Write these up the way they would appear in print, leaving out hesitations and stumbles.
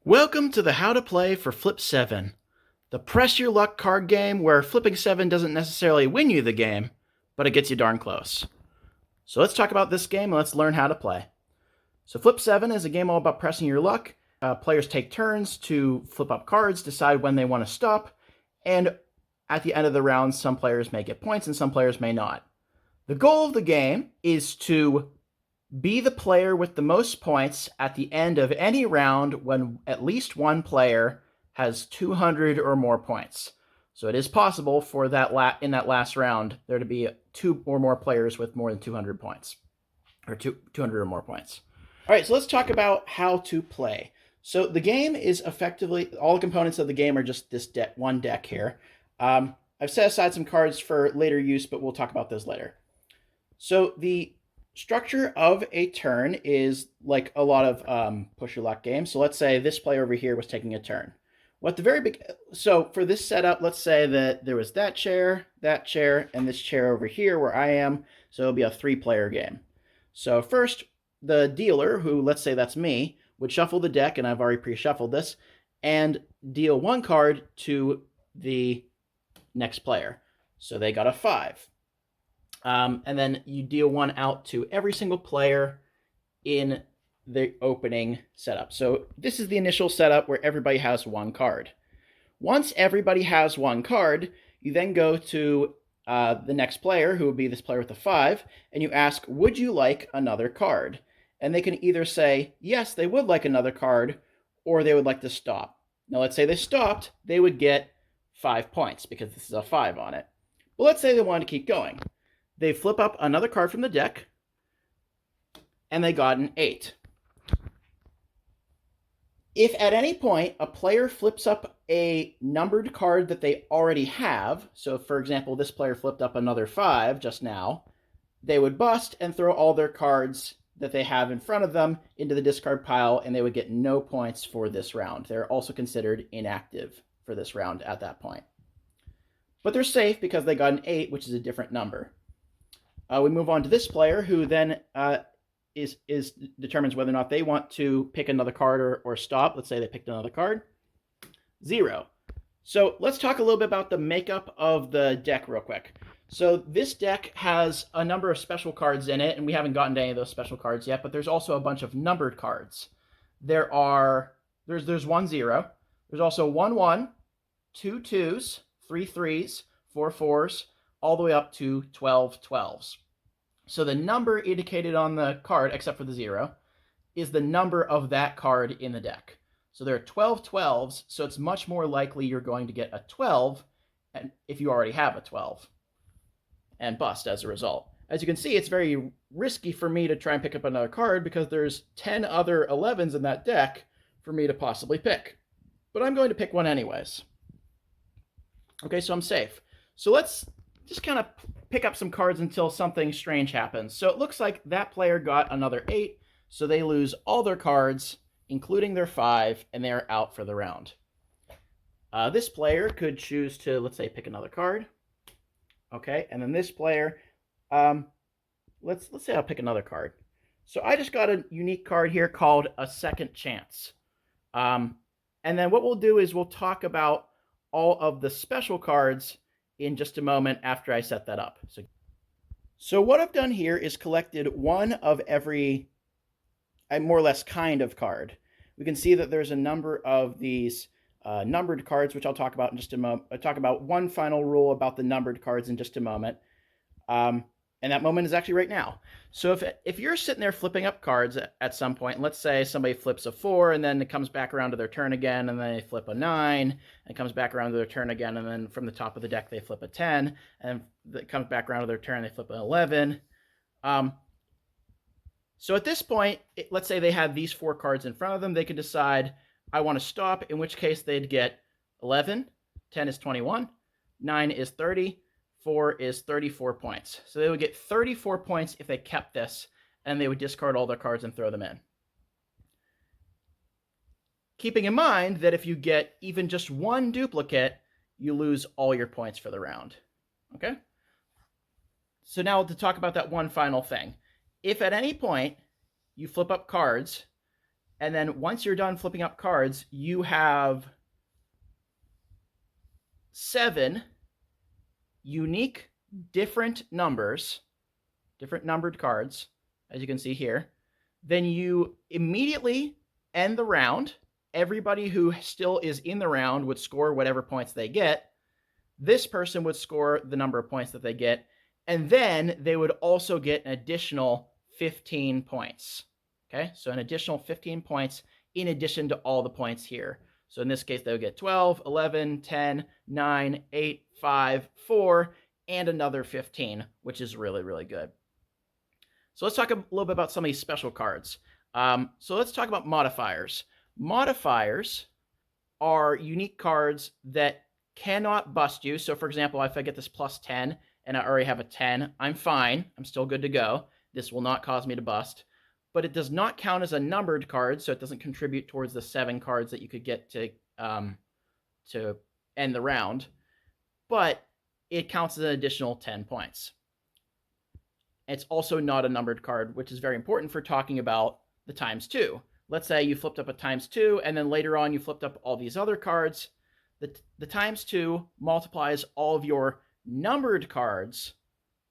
Welcome to the How to Play for Flip 7, the press your luck card game where flipping 7 doesn't necessarily win you the game, but it gets you darn close. So let's talk about this game and let's learn how to play. So Flip 7 is a game all about pressing your luck. Players take turns to flip up cards, decide when they want to stop, and at the end of the round, some players may get points and some players may not. The goal of the game is to be the player with the most points at the end of any round when at least one player has 200 or more points. So it is possible for in that last round there to be two or more players with more than 200 points, or 200 or more points. All right, so let's talk about how to play. So the game is effectively, all the components of the game are just this one deck here. I've set aside some cards for later use, but we'll talk about those later. So the structure of a turn is like a lot of push your luck games. So let's say this player over here was taking a turn. So for this setup, let's say that there was that chair, and this chair over here where I am. So it'll be a 3-player game. So first, the dealer, who let's say that's me, would shuffle the deck, and I've already pre-shuffled this, and deal one card to the next player. So they got a 5. And then you deal one out to every single player in the opening setup. So this is the initial setup where everybody has one card. Once everybody has one card, you then go to the next player, who would be this player with the 5, and you ask, would you like another card? And they can either say, yes, they would like another card, or they would like to stop. Now let's say they stopped, they would get 5 points because this is a 5 on it. But let's say they wanted to keep going. They flip up another card from the deck, and they got an 8. If at any point a player flips up a numbered card that they already have, so for example, this player flipped up another 5 just now, they would bust and throw all their cards that they have in front of them into the discard pile, and they would get no points for this round. They're also considered inactive for this round at that point. But they're safe because they got an 8, which is a different number. We move on to this player, who then determines whether or not they want to pick another card or stop. Let's say they picked another card. 0. So let's talk a little bit about the makeup of the deck real quick. So this deck has a number of special cards in it, and we haven't gotten to any of those special cards yet, but there's also a bunch of numbered cards. There's 1 0. There's also 1 1, 2 2s, 3 3s, 4 4s, all the way up to 12 12s. So the number indicated on the card, except for the 0, is the number of that card in the deck. So there are 12 12s, so it's much more likely you're going to get a 12 if you already have a 12, and bust as a result. As you can see, it's very risky for me to try and pick up another card because there's 10 other 11s in that deck for me to possibly pick. But I'm going to pick one anyways. Okay, so I'm safe. So let's just kind of pick up some cards until something strange happens. So it looks like that player got another 8, so they lose all their cards, including their 5, and they're out for the round. This player could choose to, let's say, pick another card. Okay, and then this player, let's say I'll pick another card. So I just got a unique card here called a Second Chance. And then what we'll do is we'll talk about all of the special cards in just a moment after I set that up. So what I've done here is collected one of every more or less kind of card. We can see that there's a number of these numbered cards, which I'll talk about in just a moment. I'll talk about one final rule about the numbered cards in just a moment. And that moment is actually right now. So if you're sitting there flipping up cards at some point, and let's say somebody flips a 4, and then it comes back around to their turn again, and then they flip a 9, and it comes back around to their turn again, and then from the top of the deck they flip a 10, and it comes back around to their turn, they flip an 11. So at this point, let's say they have these 4 cards in front of them, they could decide, I want to stop, in which case they'd get 11, 10 is 21, 9 is 30, 4 is 34 points. So they would get 34 points if they kept this, and they would discard all their cards and throw them in. Keeping in mind that if you get even just one duplicate, you lose all your points for the round. Okay? So now to talk about that one final thing. If at any point you flip up cards And then once you're done flipping up cards, you have 7 unique different numbers, different numbered cards, as you can see here. Then you immediately end the round. Everybody who still is in the round would score whatever points they get. This person would score the number of points that they get, and then they would also get an additional 15 points. Okay, so an additional 15 points in addition to all the points here. So in this case, they would get 12, 11, 10, 9, 8, 5, 4, and another 15, which is really, really good. So let's talk a little bit about some of these special cards. So let's talk about modifiers. Modifiers are unique cards that cannot bust you. So for example, if I get this plus 10 and I already have a 10, I'm fine. I'm still good to go. This will not cause me to bust. But it does not count as a numbered card, so it doesn't contribute towards the 7 cards that you could get to end the round. But it counts as an additional 10 points. It's also not a numbered card, which is very important for talking about the ×2. Let's say you flipped up a ×2, and then later on you flipped up all these other cards. The ×2 multiplies all of your numbered cards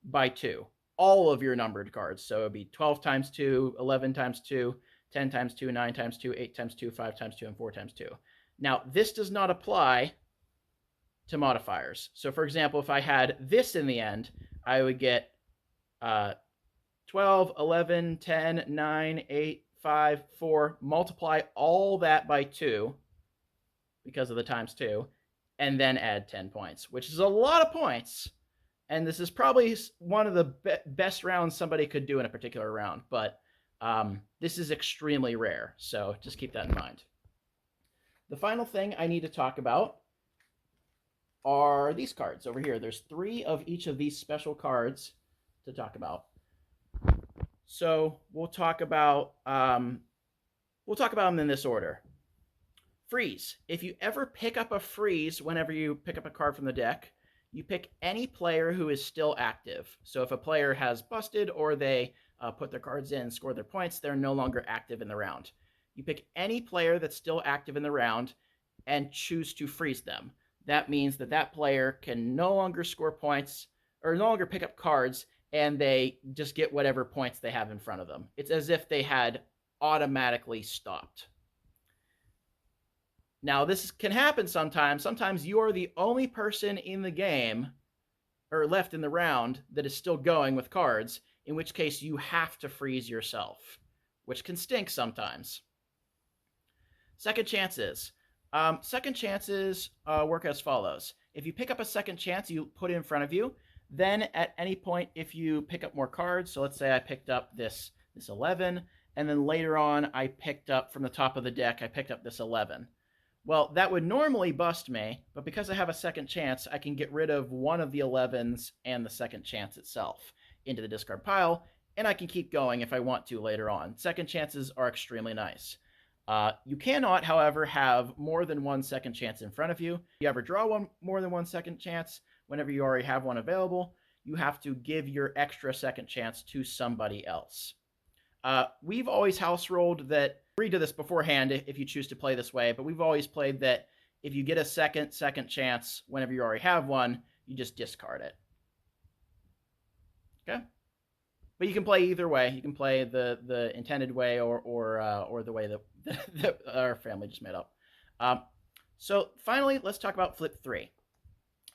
by 2. All of your numbered cards. So it would be 12 × 2, 11 × 2, 10 × 2, 9 × 2, 8 × 2, 5 × 2, and 4 × 2. Now, this does not apply to modifiers. So for example, if I had this in the end, I would get 12, 11, 10, 9, 8, 5, 4, multiply all that by 2 because of the ×2, and then add 10 points, which is a lot of points. And this is probably one of the best rounds somebody could do in a particular round, but this is extremely rare, so just keep that in mind. The final thing I need to talk about are these cards over here. There's 3 of each of these special cards to talk about. So we'll talk about them in this order. Freeze. If you ever pick up a freeze whenever you pick up a card from the deck, you pick any player who is still active. So if a player has busted or they put their cards in and score their points, they're no longer active in the round. You pick any player that's still active in the round and choose to freeze them. That means that that player can no longer score points or no longer pick up cards, and they just get whatever points they have in front of them. It's as if they had automatically stopped. Now, this can happen sometimes. Sometimes you are the only person in the game or left in the round that is still going with cards, in which case you have to freeze yourself, which can stink sometimes. Second chances. Second chances work as follows. If you pick up a second chance, you put it in front of you. Then at any point, if you pick up more cards, so let's say I picked up this 11, and then later on I picked up from the top of the deck, I picked up this 11. Well, that would normally bust me, but because I have a second chance, I can get rid of one of the 11s and the second chance itself into the discard pile, and I can keep going if I want to later on. Second chances are extremely nice. You cannot, however, have more than one second chance in front of you. If you ever draw more than one second chance, whenever you already have one available, you have to give your extra second chance to somebody else. We've always house rolled that. Read to this beforehand if you choose to play this way, but we've always played that if you get a second chance whenever you already have one, you just discard it. Okay? But you can play either way. You can play the intended way or the way that our family just made up. So finally, let's talk about flip 3.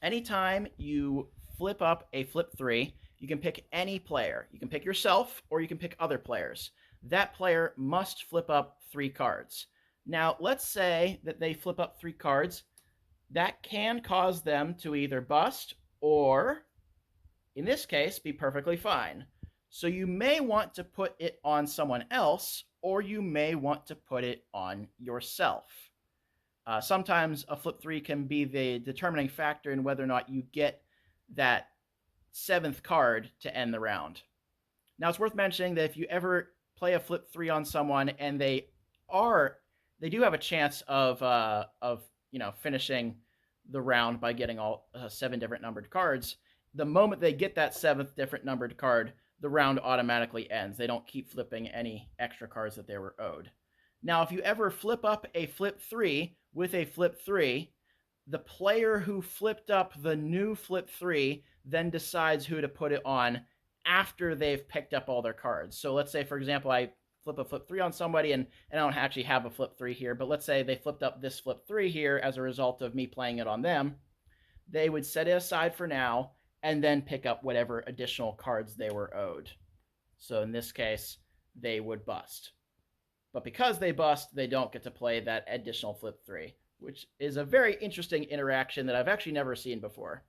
Anytime you flip up a flip 3, you can pick any player. You can pick yourself or you can pick other players. That player must flip up 3 cards. Now, let's say that they flip up 3 cards. That can cause them to either bust or, in this case, be perfectly fine. So you may want to put it on someone else, or you may want to put it on yourself. Sometimes a flip 3 can be the determining factor in whether or not you get that 7th card to end the round. Now, it's worth mentioning that if you ever play a flip 3 on someone and they do have a chance of finishing the round by getting all 7 different numbered cards, the moment they get that 7th different numbered card, the round automatically ends. They don't keep flipping any extra cards that they were owed. Now, if you ever flip up a flip 3 with a flip 3, the player who flipped up the new flip 3 then decides who to put it on after they've picked up all their cards. So let's say, for example, I flip a flip 3 on somebody, and I don't actually have a flip 3 here, but let's say they flipped up this flip 3 here as a result of me playing it on them. They would set it aside for now and then pick up whatever additional cards they were owed. So in this case, they would bust. But because they bust, they don't get to play that additional flip 3, which is a very interesting interaction that I've actually never seen before.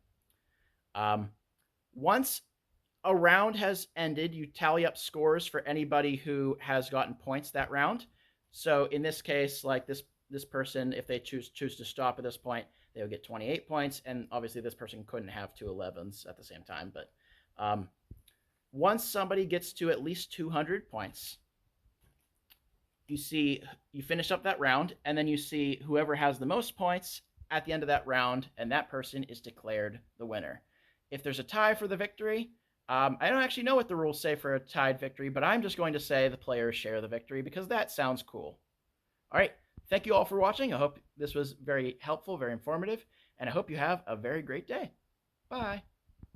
Once a round has ended, you tally up scores for anybody who has gotten points that round. So in this case, like this person, if they choose to stop at this point, they will get 28 points, and obviously this person couldn't have two 11s at the same time. But once somebody gets to at least 200 points, you finish up that round, and then you see whoever has the most points at the end of that round, and that person is declared the winner. If there's a tie for the victory, I don't actually know what the rules say for a tied victory, but I'm just going to say the players share the victory because that sounds cool. All right, thank you all for watching. I hope this was very helpful, very informative, and I hope you have a very great day. Bye.